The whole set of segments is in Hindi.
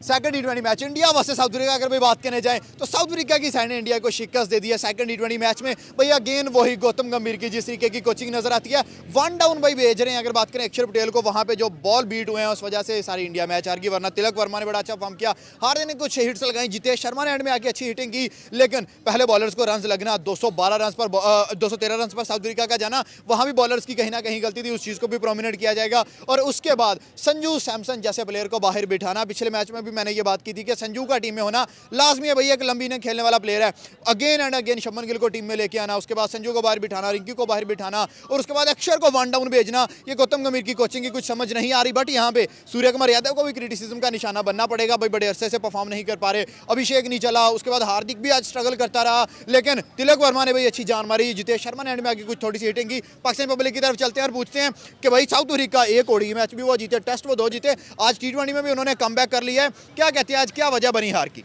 सेकंड टी20 match India versus South Africa अगर भाई बात करने जाएं तो साउथ अफ्रीका की साइड ने इंडिया को शिकस्त दे दी है सेकंड टी20 मैच में। भाई अगेन वही गौतम गंभीर की जिस तरीके की कोचिंग नजर आती है, वन डाउन भाई भेज रहे हैं। अगर बात करें अक्षर पटेल को, वहां पे जो बॉल बीट हुए हैं उस वजह से सारी इंडिया मैच हार गई, वरना तिलक वर्मा ने बड़ा अच्छा फॉर्म किया। हार्दिक ने कुछ हिट्स लगाई, जितेश शर्मा ने एंड में आके अच्छी हिटिंग की, लेकिन पहले बॉलर्स को रन लगना, 212 रन पर 213 रन पर साउथ अफ्रीका का जाना, वहां भी बॉलर्स की कहीं ना कहीं गलती थी, उस चीज को भी प्रोमिनेट किया जाएगा। और उसके बाद संजू सैमसन जैसे प्लेयर को बाहर बिठाना, पिछले मैच में भी मैंने ये बात की थी कि संजू का टीम में होना लाजमी है। भैया एक लंबी ने खेलने वाला प्लेयर है, again and again Shubman Gill को टीम में लेके आना, उसके बाद संजू को बाहर बिठाना, रिंकी को बाहर बिठाना, और उसके बाद अक्षर को वन डाउन भेजना, ये गौतम गंभीर की कोचिंग की कुछ समझ नहीं आ रही। बट यहाँ पे सूर्य कुमार यादव को भी क्रिटिसिज्म का निशाना बनना पड़ेगा, भाई बड़े अरसे से परफॉर्म नहीं कर पा रहे, अभिषेक नहीं चला, उसके बाद हार्दिक भी आज स्ट्रगल करता रहा, लेकिन तिलक वर्मा ने भाई अच्छी जान मारी, जितेश शर्मा ने एंड में आगे कुछ थोड़ी सी हिटिंग की। पाकिस्तान पब्लिक की तरफ चलते हैं और पूछते हैं कि भाई साउथ अफ्रीका एक ओडी मैच भी वो जीते, टेस्ट वो 2 जीते, आज टी20 में भी उन्होंने कमबैक कर लिया है, क्या कहते हैं आज क्या वजह बनी हार की?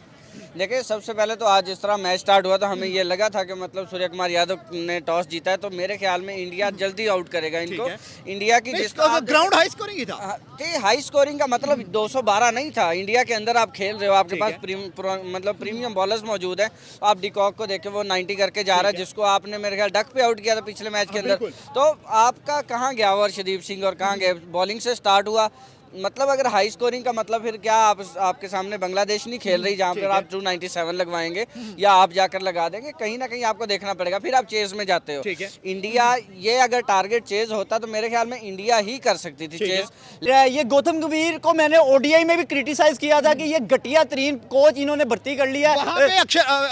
देखिए, सबसे पहले तो आज जिस तरह मैच स्टार्ट हुआ तो हमें ये लगा था कि मतलब सूर्य कुमार यादव ने टॉस जीता है तो मेरे ख्याल में इंडिया जल्दी आउट करेगा इनको। इंडिया की जिस ग्राउंड हाई स्कोरिंग ही था, हाई स्कोरिंग का मतलब 212 नहीं था। इंडिया के अंदर आप खेल रहे हो, आपके पास मतलब प्रीमियम बॉलर्स मौजूद है। आप डिकॉक को देखे, वो 90 करके जा रहा है, जिसको आपने मेरे ख्याल डक पे आउट किया था पिछले मैच के अंदर। तो आपका कहाँ गया वो अर्शदीप सिंह और कहाँ गए? बॉलिंग से स्टार्ट हुआ, मतलब अगर हाई स्कोरिंग का मतलब फिर क्या आपके सामने बांग्लादेश नहीं खेल रही जहाँ पर आप 297 लगवाएंगे या आप जाकर लगा देंगे? कहीं ना कहीं आपको देखना पड़ेगा, फिर आप चेज में जाते हो। इंडिया ये अगर टारगेट चेज होता तो मेरे ख्याल में इंडिया ही कर सकती थी चेज। ये गौतम गंभीर को मैंने ओडीआई में भी क्रिटिसाइज किया था कि ये घटिया तरीन कोच इन्होंने भर्ती कर लिया है।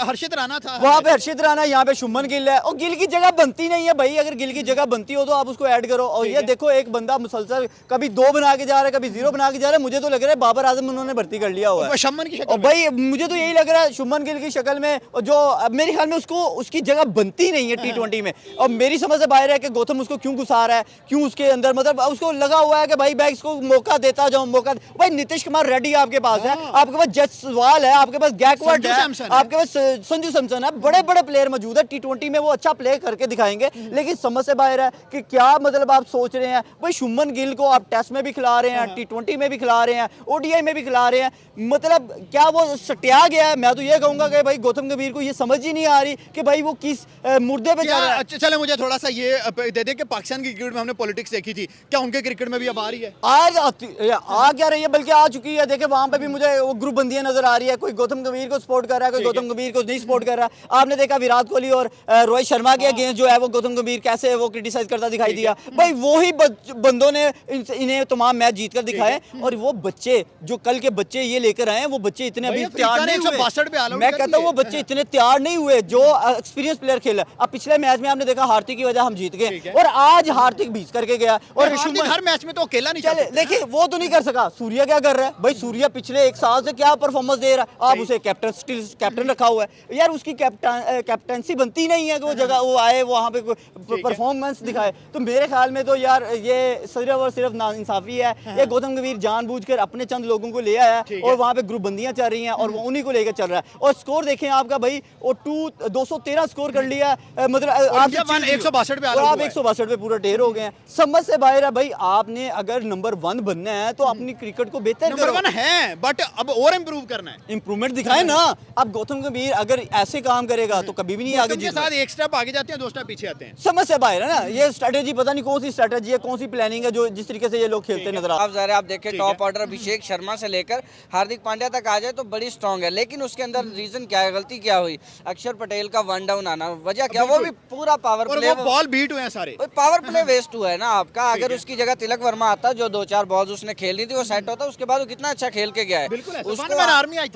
हर्षित राणा था वहाँ पे, हर्षित राणा, यहाँ पे शुभमन गिल है, और गिल की जगह बनती नहीं है भाई। अगर गिल की जगह बनती हो तो आप उसको ऐड करो। और ये देखो, एक बंदा मुसलसल कभी 2 बना के जा रहा है, कभी 0 बना के जा रहा है। मुझे तो लग रहा है बाबर आजम उन्होंने भर्ती कर लिया हुआ है शुभमन की और भाई मुझे तो यही लग रहा है शुभमन गिल की शक्ल में, जो मेरे ख्याल में उसको उसकी जगह बनती नहीं है टी20 में। और मेरी समझ से बाहर है कि गौतम उसको क्यों घुसा रहा है, क्यों उसके अंदर, मतलब उसको लगा हुआ है कि भाई मैं इसको मौका देता जाऊं, मौका। भाई नीतीश कुमार रेड्डी आपके पास है, आपके पास जसवाल है, आपके पास गैकवर्ड है, आपके पास संजू सैमसन है, बड़े बड़े प्लेयर मौजूद है। टी20 में वो अच्छा प्ले करके दिखाएंगे, लेकिन समझ से बाहर है कि क्या मतलब आप सोच रहे हैं। भाई शुभमन गिल को आप टेस्ट में भी खिला रहे हैं, टी20 में भी खिला रहे हैं, ओडीआई में भी खिला रहे हैं, मतलब क्या वो सटिया गया है? मैं तो ये कहूंगा कि भाई गौतम गंभीर को ये समझ ही नहीं आ रही कि भाई वो किस मुर्दे पे जा रहा है। चले मुझे थोड़ा सा ये दे दे कि पाकिस्तान की क्रिकेट में हमने पॉलिटिक्स देखी थी, क्या उनके क्रिकेट में भी अब आ रही है? आज आ क्या रही है, बल्कि आ चुकी है। देखिए वहां पे भी मुझे वो ग्रुप बंदियां नजर आ रही है, कोई गौतम गंभीर को सपोर्ट कर रहा है, कोई गौतम गंभीर को नहीं सपोर्ट कर रहा है। आपने देखा विराट कोहली और रोहित शर्मा के अगेंस्ट जो है वो गौतम गंभीर कैसे वो क्रिटिसाइज करता दिखाई दिया। भाई वो ही बंदों ने इन्हें तमाम मैच जीत कर दिखाए, और वो बच्चे जो कल के बच्चे ये लेकर आए हैं, वो बच्चे इतने अभी तैयार नहीं हुए। मैं कहता हूँ वो बच्चे इतने तैयार नहीं हुए जो एक्सपीरियंस प्लेयर खेला। अब पिछले मैच में आपने देखा हार्दिक की वजह हम जीत गए, और आज हार्दिक बीच करके गया, और हर मैच में तो अकेला नहीं चले। देखिए वो तो नहीं कर सका। सूर्य क्या कर रहा है भाई? सूर्य पिछले 1 साल से क्या परफॉर्मेंस दे रहा है? आप उसे कैप्टन रखा हुआ है यार, उसकी कैप्टनसी बनती नहीं है कि वो जगह वो आए वहाँ पे परफॉर्मेंस दिखाए। तो मेरे ख्याल में तो यार ये सिर्फ और सिर्फ नाइंसाफी है। ये गौतम गंभीर जानबूझकर अपने चंद लोगों को ले आया और वहाँ पे ग्रुप बंदियां चल रही हैं और वो उन्हीं को लेकर चल रहा है। और स्कोर देखें आपका भाई, वो 213 स्कोर कर लिया, मतलब आप 162 पे आप 162 पे पूरा ढेर हो गए हैं। समझ से बाहर है भाई। आपने अगर नंबर 1 बनना है तो अपनी क्रिकेट को बेहतर करो। नंबर 1 है, बट अब और इंप्रूव करना है, इंप्रूवमेंट दिखाए ना। अब गौतम गंभीर अगर ऐसे काम करेगा तो कभी भी नहीं आगे जीत साथ एक स्टेप आगे जाते हैं, 2 स्टेप पीछे आते हैं। समझ से बाहर है ना। ये स्ट्रेटेजी पता नहीं कौन सी स्ट्रेटेजी है, कौन सी प्लानिंग है जो जिस तरीके से ये लोग खेलते नजर आप देखें टॉप ऑर्डर अभिषेक शर्मा से लेकर हार्दिक पांड्या तक आ जाए तो बड़ी स्ट्रांग है, लेकिन उसके अंदर रीजन क्या है, गलती क्या हुई? अक्षर पटेल का वन डाउन आना, वजह क्या? वो भी पूरा पावर प्ले, बॉल बीट हुए हैं सारे, पावर प्ले वेस्ट हुआ है ना आपका। अगर उसकी जगह तिलक वर्मा आता, जो 2-4 बॉल्स उसने खेलनी थी वो सेट होता, उसके बाद वो कितना अच्छा खेल के गया है।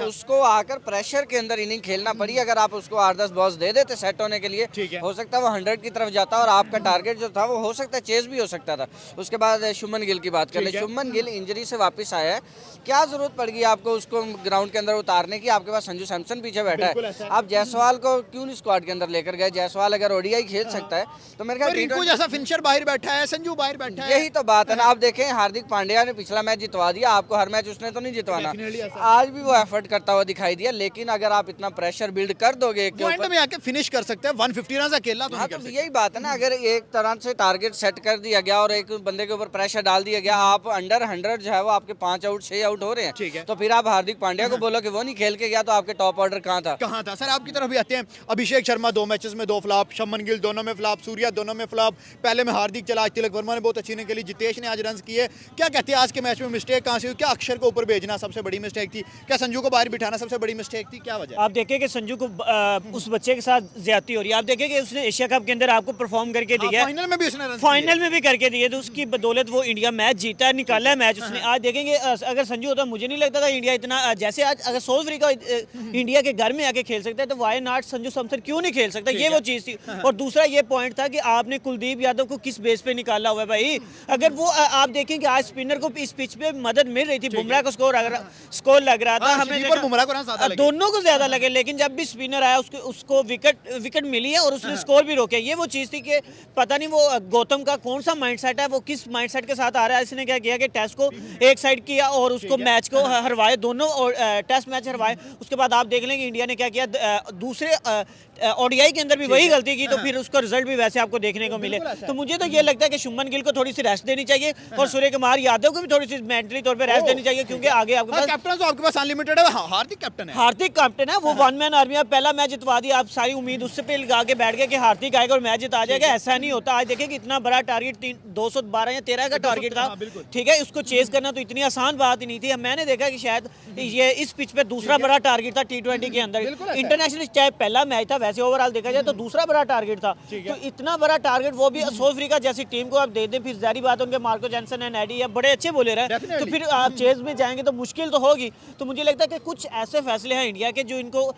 उसको आकर प्रेशर के अंदर इनिंग खेलना पड़ी। अगर आप उसको 8-10 बॉल्स दे देते सेट होने के लिए, हो सकता है वो 100 की तरफ जाता और आपका टारगेट जो था वो हो सकता है चेज भी हो सकता था। उसके बाद शुभमन गिल की बात कर ले। शुभमन गिल इंजरी से वापस आया है, क्या जरूरत पड़ गई आपको उसको ग्राउंड के अंदर उतारने की? आपके पास संजू सैमसन पीछे बैठा है, आप जायसवाल को क्यों नहीं स्क्वाड के अंदर लेकर गए? जायसवाल अगर ओडीआई खेल सकता है तो मेरे ख्याल रिंकू जैसा फिनिशर बाहर बैठा है, संजू बाहर बैठा है। यही तो बात है ना। आप देखें हार्दिक पांड्या ने पिछला मैच जितवा दिया, आपको हर मैच उसने तो नहीं जितवाना, आज भी वो एफर्ट करता हुआ दिखाई दिया। लेकिन अगर आप इतना प्रेशर बिल्ड कर दोगे में आके फिनिश कर सकते हैं 150 रन अकेला तो, तो यही बात है ना। अगर एक तरह से टारगेट सेट कर दिया गया और एक बंदे के ऊपर प्रेशर डाल दिया गया, आप अंडर अगर 100 जो है वो आपके 5 आउट 6 आउट हो रहे ठीक है। हैं, तो फिर आप हार्दिक पांड्या को बोलो कि वो नहीं खेल के गया, तो आपके टॉप ऑर्डर कहाँ था? सर आपकी तरफ भी आते हैं। अभिषेक शर्मा 2 मैचेस में 2 फ्लॉप, शुभमन गिल दोनों में फ्लॉप, सूर्या दोनों में फ्लॉप, पहले में हार्दिक चला, आज तिलक वर्मा ने बहुत अच्छी इनिंग खेली, जितेश ने आज रन किए। क्या कहते हैं आज के मैच में मिस्टेक कहाँ से हुई? क्या अक्षर को ऊपर भेजना सबसे बड़ी मिस्टेक थी? क्या संजू को बाहर बिठाना सबसे बड़ी मिस्टेक थी? क्या वजह? आप देखें कि संजू को उस बच्चे के साथ ज्यादती हो रही है। आप देखें कि उसने एशिया कप के अंदर आपको परफॉर्म करके दिया, फाइनल में भी उसने रन फाइनल में भी करके दिए, तो उसकी बदौलत वो इंडिया मैच जीता है, निकाला है मैच उसने। आज देखेंगे अगर संजू होता, मुझे नहीं लगता था इंडिया इतना, जैसे आज अगर साउथ अफ्रीका इंडिया के घर में आके खेल सकता है, तो वाई नॉट संजू सैमसन क्यों नहीं खेल सकता? ये वो चीज थी। और दूसरा ये पॉइंट था कि आपने कुलदीप यादव को किस बेस पे निकाला हुआ है भाई? अगर वो आप देखें कि आज स्पिनर को इस पिच पे मदद मिल रही थी, बुमराह को स्कोर लग रहा था, हमने और बुमराह को रन ज्यादा लगे। दोनों को ज्यादा लगे, लेकिन जब भी स्पिनर आया उसको विकेट मिली है और उसने स्कोर भी रोके। ये वो चीज थी कि पता नहीं वो गौतम का कौन सा माइंडसेट है, वो किस माइंडसेट के साथ आ रहा है। इसने क्या किया कि टेस्ट को एक साइड किया और उसको मैच को हरवाए, दोनों टेस्ट मैच हरवाए। उसके बाद आप देख लेंगे इंडिया ने क्या किया, दूसरे ओडीआई के अंदर भी वही गलती की, तो फिर उसका रिजल्ट भी वैसे आपको देखने को मिले। तो मुझे तो ये लगता है कि शुभमन गिल को थोड़ी सी रेस्ट देनी चाहिए और सूर्य कुमार यादव को भी थोड़ी सी मेंटली तौर पे रेस्ट देनी चाहिए, क्योंकि आगे आपके पास कैप्टन तो आपके पास अनलिमिटेड है। हार्दिक कैप्टन है, हार्दिक कैप्टन है, वो वन मैन आर्मी है। पहला मैच जितवा दिया, आप सारी उम्मीद उससे पे लगा के बैठ गए कि हार्दिक आएगा और मैच जिता जाएगा। ऐसा नहीं होता। आज देखें कि इतना बड़ा टारगेट 212 या 13 का टारगेट था, ठीक है, उसको चेज करना तो इतनी आसान बात ही नहीं थी। मैंने देखा कि शायद ये इस पिच पे दूसरा बड़ा टारगेट था T20 के अंदर। इंटरनेशनल चाहे पहला मैच था, वैसे ओवरऑल देखा जाए तो दूसरा बड़ा टारगेट था। तो इतना बड़ा टारगेट वो भी साउथ अफ्रीका जैसी टीम को आप दे दें, फिर जारी बात उनके मार्को जॉनसन एंड एडी है, बड़े अच्छे बॉलर हैं, तो फिर आप चेज में जाएंगे तो मुश्किल तो होगी। तो मुझे लगता है कि कुछ ऐसे फैसले हैं इंडिया के जो इनको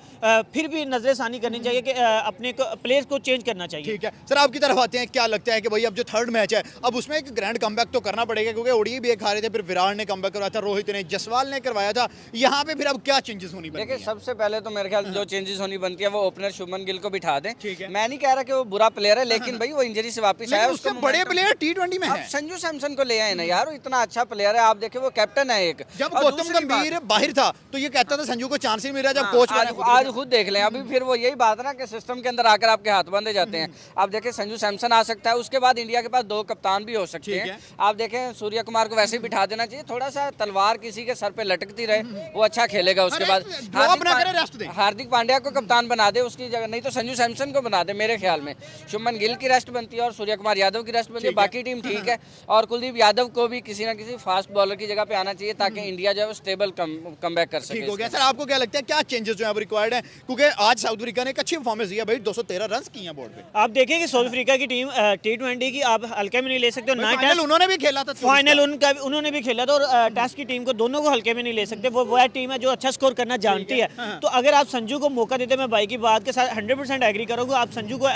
फिर भी नजरसानी करनी चाहिए कि अपने प्लेयर्स को चेंज करना चाहिए। ठीक है सर, आपकी तरफ आते हैं। क्या लगता है कि भाई अब जो थर्ड मैच है, अब उसमें एक ग्रैंड कमबैक तो करना पड़ेगा, क्योंकि ओडीआई भी एक हारे थे, फिर विराट ने कमबैक करवाया था, रोहित ने, जसवाल ने करवाया था। यहाँ पे फिर अब क्या चेंजेस होनी बनती देखिए है? सबसे पहले तो मेरे ख्याल जो चेंजेस होनी बनती है वो ओपनर शुभमन गिल को बिठा दें। मैं नहीं कह रहा कि वो बुरा प्लेयर है, लेकिन भाई वो इंजरी से वापस आया, उससे बड़े प्लेयर T20 में अब है। संजू सैमसन को ले आए ना यार, वो इतना अच्छा प्लेयर है। आप देखिए वो कैप्टन है एक। जब और गौतम दूसरी गंभीर बाहर था तो ये कहता था संजू को चांस ही मिल रहा, जब हाँ, कोच आज खुद देख लें। अभी फिर वो यही बात है ना कि सिस्टम के अंदर आकर आपके हाथ बंधे जाते हैं। आप देखें संजू सैमसन आ सकता है, उसके बाद इंडिया के पास 2 कप्तान भी हो सकते हैं। आप देखें सूर्य कुमार को वैसे ही बिठा देना चाहिए, थोड़ा सा तलवार किसी के सर पे लटकती रहे, वो अच्छा खेलेगा। उसके बाद हार्दिक पांड्या को कप्तान बना दे उसकी जगह, नहीं तो संजू सैमसन को बना दे। मेरे ख्याल में शुभमन गिल की रेस्ट बनती है और सूर्य कुमार यादव की रेस्ट बनती है, बाकी टीम ठीक है। और कुलदीप यादव को भी किसी ना किसी फास्ट बॉलर की जगह पे आना चाहिए, ताकि इंडिया जो है स्टेबल कमबैक कर सके। ठीक हो गया सर, आपको क्या लगता है क्या चेंजेस जो है अब रिक्वायर्ड है? क्योंकि आज साउथ अफ्रीका ने एक अच्छी परफॉर्मेंस दिया भाई, 213 रन किए हैं बोर्ड पे। आप देखें कि साउथ अफ्रीका की टीम T20 की आप हल्के में नहीं ले सकते, ना फाइनल उन्होंने भी खेला था, फाइनल उन्होंने भी खेला था, और टेस्ट की टीम को दोनों को हल्के में नहीं ले सकते। वो टीम है जो अच्छा स्कोर करना जानती है। तो अगर आप संजू को मौका देते, मैं भाई की बात के साथ 100% एग्री करूँगा, आप संजू को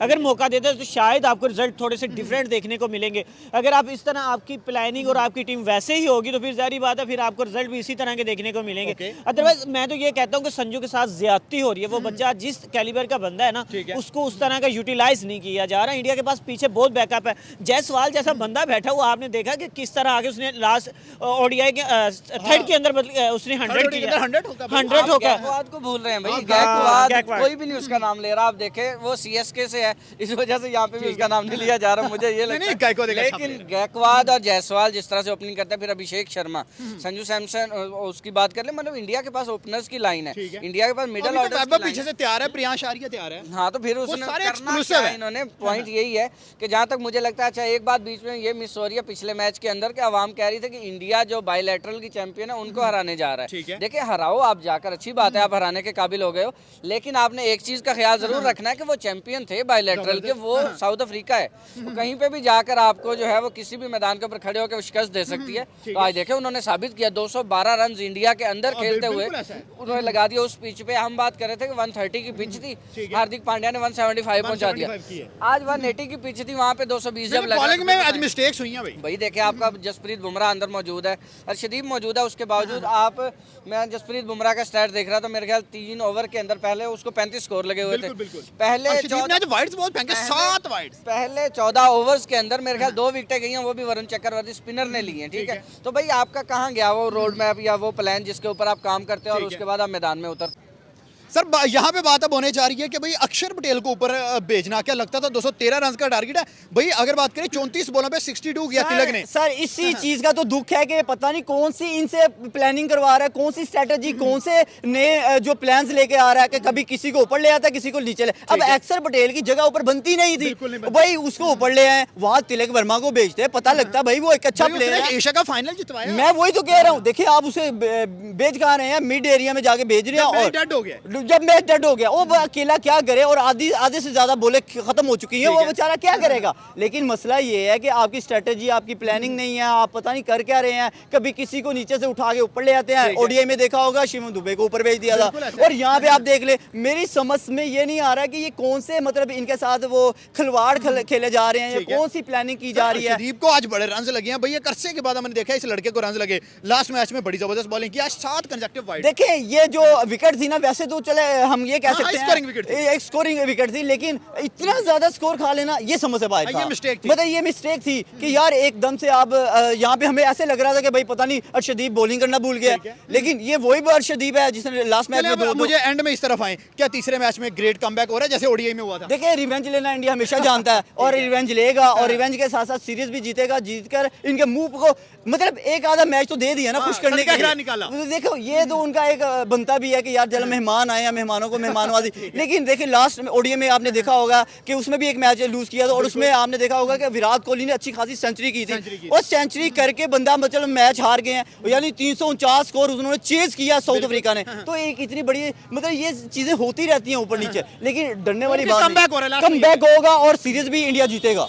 अगर मौका देते तो शायद आपको रिजल्ट थोड़े से डिफरेंट देखने को मिलेंगे। अगर आप इस तरह आपकी प्लानिंग और आपकी टीम वैसे ही होगी तो फिर जारी बात है, फिर आपको रिजल्ट भी इसी तरह के देखने को मिलेंगे। अदरवाइज मैं तो ये कहता हूँ कि संजू के साथ ज्यादती हो रही है। वो बच्चा जिस कैलिबर का बंदा है ना, उसको उस तरह का यूटिलाइज नहीं किया जा रहा। इंडिया के पास पीछे बहुत बैकअप है। जायसवाल जैसा बंदा बैठा हुआ, आपने देखा कि किस तरह आगे उसने लास्ट ओडीआई के थर्ड के अंदर उसने 100 किया, 100 होगा। गैकवाद को भूल रहे हैं भाई, गैकवाद कोई भी नहीं उसका नाम ले रहा। आप देखे वो CSK से है, इस वजह से यहाँ पे भी उसका नाम नहीं लिया जा रहा। मुझे ये लगता है, लेकिन गैकवाद और जायसवाल जिस तरह से ओपनिंग करता है, फिर अभिषेक शर्मा, संजू सैमसन, उसकी बात कर ले, मतलब इंडिया के पास ओपनर्स की लाइन है, इंडिया के पास मिडिल ऑर्डर पीछे से तैयार है, प्रियांश आर्य तैयार है। हाँ, तो फिर उसने करना क्या है इन्होंने, पॉइंट यही है कि जहाँ तक मुझे लगता है, अच्छा एक बात बीच में ये मिस हो रही है पिछले मैच के अंदर, कि आवाम कह रही थी कि इंडिया जो बायलैटरल की चैंपियन है उनको हराने जा रहा है। देखिए हराओ आप जाकर, अच्छी बात है, आप हराने के काबिल हो गए हो, लेकिन आपने एक चीज का ख्याल जरूर रखना है कि वो चैंपियन थे बायलैटरल के, वो साउथ अफ्रीका है। तो कहीं पे भी जाकर आपको जो है वो किसी भी मैदान के ऊपर खड़े होकर शिकस्त दे सकती है। तो आज देखे उन्होंने साबित किया, 212 रन इंडिया के अंदर खेलते हुए उन्होंने लगा दिया उस पिच पे। हम बात कर रहे थे कि 130 की पिच थी, हार्दिक पांड्या ने 175 पहुंचा दिया। आज 180 की पिच थी, वहाँ पे 220 जब लगा में आज मिस्टेक्स हुई हैं भाई। देखिए आपका जसप्रीत बुमराह अंदर मौजूद है, अर्शदीप मौजूद है, उसके बावजूद आप, मैं जसप्रीत बुमराह का स्टैट देख रहा था, मेरे ख्याल 3 ओवर के अंदर पहले उसको 35 स्कोर लगे हुए थे। पहले 14 ओवर्स के अंदर मेरे ख्याल 2 विकेटें गई हैं, वो भी वरुण चक्रवर्ती स्पिनर ने ली हैं। ठीक है, तो भाई आपका कहाँ गया वो रोड मैप या वो प्लान जिसके ऊपर आप काम करते हो और उसके बाद आप मैदान में उतर सर यहाँ पे बात अब होने जा रही है कि भाई अक्षर पटेल को ऊपर भेजना, क्या लगता था 213 रन का टारगेट है भाई, अगर बात करें 34 बॉलों पे 62 किया तिलक ने। सर इसी चीज का तो दुख है कि पता नहीं कौन सी इनसे प्लानिंग करवा रहा है, कौन सी स्ट्रेटजी, कौन से नए जो प्लान्स लेके आ रहा है कि कभी किसी को ऊपर ले आता है, किसी को नीचे ले। अब अक्षर पटेल की जगह ऊपर बनती नहीं थी भाई, उसको ऊपर ले आए, वहां तिलक वर्मा को भेजते हैं, पता लगता भाई वो एक अच्छा प्लेयर है, एशिया का फाइनल जितवाया। मैं वही तो कह रहा हूँ। देखिए आप उसे भेज कहाँ रहे हैं, मिड एरिया में जाके भेज रहे हैं, और डेड हो गया, जब मैच डेड हो गया वो अकेला क्या करे, और आधे से ज्यादा बोले खत्म हो चुकी है, वो बेचारा क्या करेगा। लेकिन मसला ये है कि आपकी स्ट्रेटेजी, आपकी प्लानिंग नहीं है, आप पता नहीं कर क्या रहे हैं। कभी किसी को नीचे से उठा के ऊपर ले आते हैं, ओडीआई में देखा होगा शिवम दुबे को ऊपर भेज दिया था, और यहाँ पे आप देख ले, मेरी समझ में ये नहीं आ रहा कि ये कौन से मतलब इनके साथ वो खिलवाड़ खेले जा रहे हैं, या कौन सी प्लानिंग की जा रही है। अर्शदीप को आज बड़े रन लगे हैं भैया, करसे के बाद हमने देखा इस लड़के को रन लगे, लास्ट मैच में बड़ी जबरदस्त बॉलिंग की, आज 7 कंसेक्टिव वाइड। देखिए ये जो विकेट थी ना, वैसे तो चले हम ये कह सकते हैं स्कोरिंग विकेट थी, एक स्कोरिंग विकेट थी, लेकिन इतना ज्यादा स्कोर खा लेना ये समझ से बाहर था। ये मिस्टेक थी, मतलब ये मिस्टेक थी कि यार एकदम से आप यहाँ पे हमें ऐसे लग रहा था कि भाई पता नहीं अर्शदीप बॉलिंग करना भूल गया, लेकिन ये वही अर्शदीप है जिसने लास्ट मैच में मुझे एंड में इस तरफ आए, क्या तीसरे मैच में ग्रेट कमबैक हो रहा है जैसे ओडीआई में हुआ था। देखिए रिवेंज लेना इंडिया हमेशा जानता है, और रिवेंज लेगा, और रिवेंज के साथ साथ सीरीज भी जीतेगा, जीतकर इनके मुंह को मतलब एक आधा मैच तो दे दिया ना खुश करने के लिए निकाला। देखो ये तो उनका एक बनता भी है कि यार चलो मेहमान आए हैं, मेहमानों को मेहमानवादी। लेकिन देखिए लास्ट ओडीआई में आपने देखा होगा कि उसमें भी एक मैच लूज किया था, और उसमें आपने देखा होगा कि विराट कोहली ने अच्छी खासी सेंचुरी की थी, और सेंचुरी करके बंदा मतलब मैच हार गए हैं, यानी 349 स्कोर उन्होंने चेज किया साउथ अफ्रीका ने। तो एक इतनी बड़ी मतलब ये चीजें होती रहती हैं ऊपर नीचे, लेकिन डरने वाली बात नहीं, कमबैक होगा और सीरीज भी इंडिया जीतेगा।